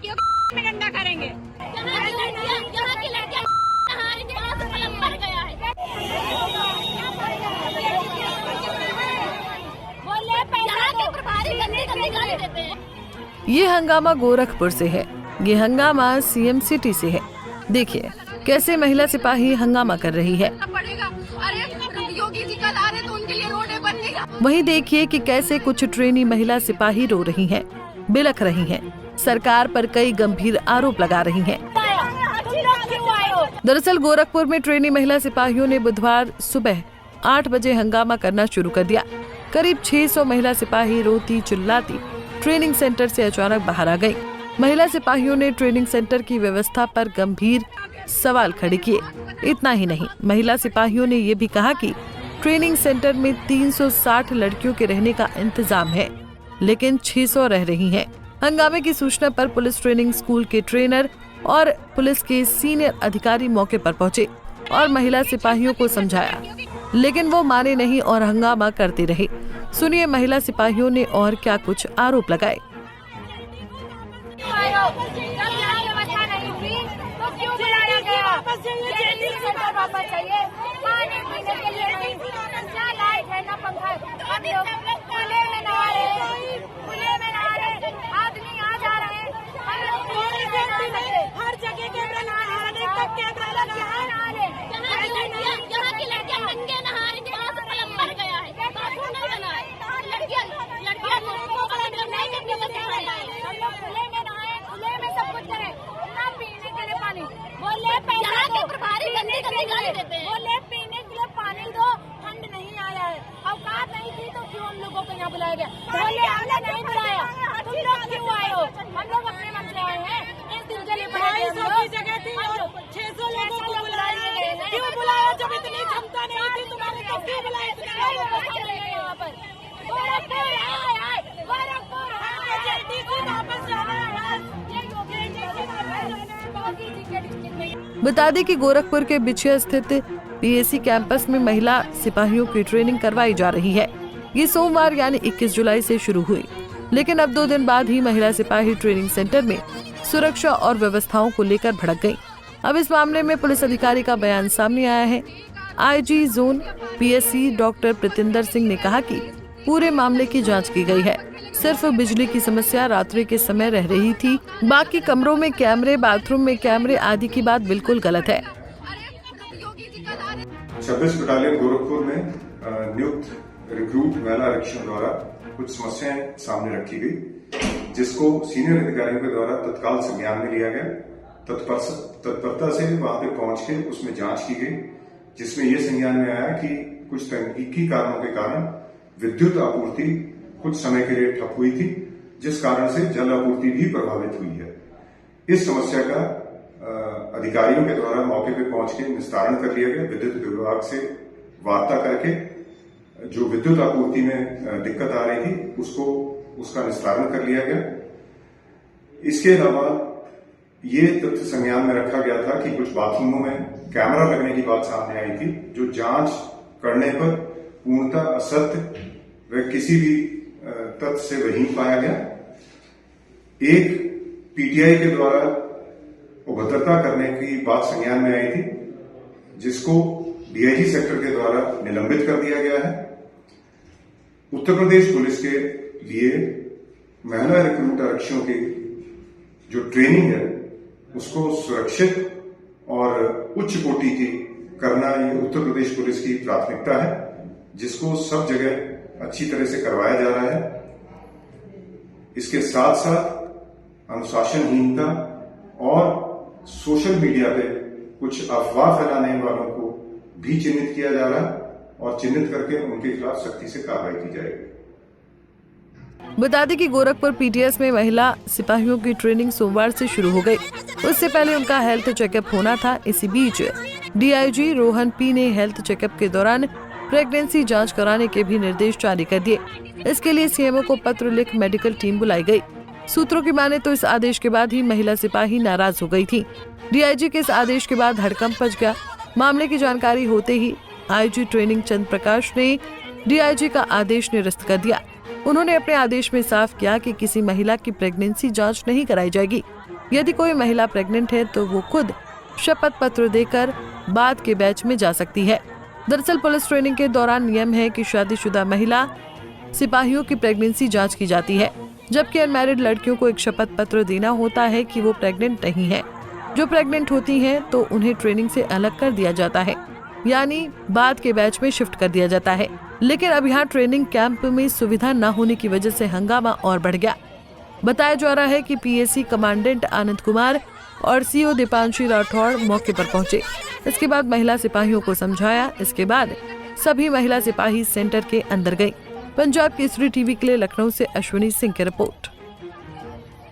लड़कियों में गंदा करेंगे। यहाँ की लड़कियाँ नहाएंगे, यहाँ से कलम भर गया है। यहाँ के प्रभारी गंदी गाली देते हैं। ये हंगामा गोरखपुर से है। ये हंगामा सीएम सिटी से है। देखिए कैसे महिला सिपाही हंगामा कर रही है। अरे योगी जी कल आ रहे तो उनके लिए रोडें बनेगा। वहीं देखिए कि कैसे कुछ ट्रेनी महिला सिपाही रो रही हैं, बिलख रही हैं, सरकार पर कई गंभीर आरोप लगा रही हैं। दरअसल गोरखपुर में ट्रेनी महिला सिपाहियों ने बुधवार सुबह 8 बजे हंगामा करना शुरू कर दिया। करीब 600 महिला सिपाही रोती चिल्लाती ट्रेनिंग सेंटर से अचानक बाहर आ गयी। महिला सिपाहियों ने ट्रेनिंग सेंटर की व्यवस्था पर गंभीर सवाल खड़े किए। इतना ही नहीं, महिला सिपाहियों ने ये भी कहा कि ट्रेनिंग सेंटर में 360 लड़कियों के रहने का इंतजाम है, लेकिन 600 रह रही हैं। हंगामे की सूचना पर पुलिस ट्रेनिंग स्कूल के ट्रेनर और पुलिस के सीनियर अधिकारी मौके पर पहुंचे और महिला सिपाहियों को समझाया, लेकिन वो माने नहीं और हंगामा करते रहे। सुनिए महिला सिपाहियों ने और क्या कुछ आरोप लगाए। हर जगह कैमरा लगा रहे हैं, कैमरा लगा है। यहाँ की लड़कियाँ नंगे नहा रही थी, यहाँ से कलम भर गया है। बाथरूम नहीं बना है। लड़कियाँ हम लोग खुले में नहाए, खुले में सब कुछ करें, ना पीने के लिए पानी। बोले यहाँ के प्रभारी गंदी गाली देते हैं। बोले पीने के लिए पानी दो, ठंड नहीं आया है, अवकाश नहीं थी तो क्यों हम लोगों को यहाँ बुलाया गया? बोले हमने नहीं बुलाया, तुम लोग क्यों आए हो? हम लोग अपने मन से आए हैं। इस दिन के लिए 250 की जगह थी और 600 लोगों को बुलाया गया। क्यों बुलाया? जब इतनी क्षमता नहीं थी तुम्हारी तो क्यों बुलाया? यहाँ पर गोरखपुर जल्दी से वापस जाना है। बता दें कि गोरखपुर के बिछिया स्थित पीएसी कैंपस में महिला सिपाहियों की ट्रेनिंग करवाई जा रही है। ये सोमवार यानी 21 जुलाई से शुरू हुई, लेकिन अब 2 दिन बाद ही महिला सिपाही ट्रेनिंग सेंटर में सुरक्षा और व्यवस्थाओं को लेकर भड़क गयी। अब इस मामले में पुलिस अधिकारी का बयान सामने आया है। IG zone PSC doctor Pratinder Singh ने कहा कि पूरे मामले की जांच की गई है। सिर्फ बिजली की समस्या रात्रि के समय रह रही थी, बाकी कमरों में कैमरे, बाथरूम में कैमरे आदि की बात बिल्कुल गलत है। 26 बटालियन गोरखपुर में नियुक्त रिक्रूट महिला आरक्षण द्वारा कुछ समस्याएं सामने रखी गई, जिसको सीनियर अधिकारियों के द्वारा तत्काल संज्ञान में लिया गया। तत्परता से वहां पे पहुंच के उसमें जांच की गई, जिसमें यह संज्ञान में आया कि कुछ तकनीकी कारणों के कारण विद्युत आपूर्ति कुछ समय के लिए ठप हुई थी, जिस कारण से जल आपूर्ति भी प्रभावित हुई है। इस समस्या का अधिकारियों के द्वारा मौके पर पहुंच के निस्तारण कर लिया गया। विद्युत विभाग से वार्ता करके जो विद्युत आपूर्ति में दिक्कत आ रही थी उसका निस्तारण कर लिया गया। इसके अलावा ये तथ्य संज्ञान में रखा गया था कि कुछ बाथरूमों में कैमरा लगने की बात सामने आई थी, जो जांच करने पर पूर्णतः असत्य व किसी भी तथ्य से वहीन पाया गया। एक पीटीआई के द्वारा अभद्रता करने की बात संज्ञान में आई थी, जिसको डीआईजी सेक्टर के द्वारा निलंबित कर दिया गया है। उत्तर प्रदेश पुलिस के लिए महिला रिक्रूट आरक्षियों की जो ट्रेनिंग है उसको सुरक्षित और उच्च कोटि की करना ये उत्तर प्रदेश पुलिस की प्राथमिकता है, जिसको सब जगह अच्छी तरह से करवाया जा रहा है। इसके साथ साथ अनुशासनहीनता और सोशल मीडिया पे कुछ अफवाह फैलाने वालों को भी चिन्हित किया जा रहा है और चिन्हित करके उनके खिलाफ सख्ती से कार्रवाई की जाएगी। बता दें कि गोरखपुर पीटीएस में महिला सिपाहियों की ट्रेनिंग सोमवार से शुरू हो गई। उससे पहले उनका हेल्थ चेकअप होना था। इसी बीच डीआईजी रोहन पी ने हेल्थ चेकअप के दौरान प्रेगनेंसी जांच कराने के भी निर्देश जारी कर दिए। इसके लिए सीएमओ को पत्र लिख मेडिकल टीम बुलाई गई। सूत्रों की माने तो इस आदेश के बाद ही महिला सिपाही नाराज हो गई थी। डीआईजी के इस आदेश के बाद हड़कंप मच गया। मामले की जानकारी होते ही आईजी ट्रेनिंग चंद्र प्रकाश ने डीआईजी का आदेश निरस्त कर दिया। उन्होंने अपने आदेश में साफ किया कि किसी महिला की प्रेगनेंसी जांच नहीं कराई जाएगी। यदि कोई महिला प्रेग्नेंट है तो वो खुद शपथ पत्र देकर बाद के बैच में जा सकती है। दरअसल पुलिस ट्रेनिंग के दौरान नियम है कि शादीशुदा महिला सिपाहियों की प्रेगनेंसी जांच की जाती है, जबकि अनमैरिड लड़कियों को एक शपथ पत्र देना होता है कि वो प्रेग्नेंट नहीं है। जो प्रेग्नेंट होती हैं तो उन्हें ट्रेनिंग से अलग कर दिया जाता है, यानी बाद के बैच में शिफ्ट कर दिया जाता है। लेकिन अब यहाँ ट्रेनिंग कैंप में सुविधा न होने की वजह से हंगामा और बढ़ गया। बताया जा रहा है कि पीएसी कमांडेंट आनंद कुमार और सीओ दीपांशी राठौड़ मौके पर पहुंचे। इसके बाद महिला सिपाहियों को समझाया। इसके बाद सभी महिला सिपाही सेंटर के अंदर गयी। पंजाब केसरी टीवी के लिए लखनऊ से अश्विनी सिंह की रिपोर्ट।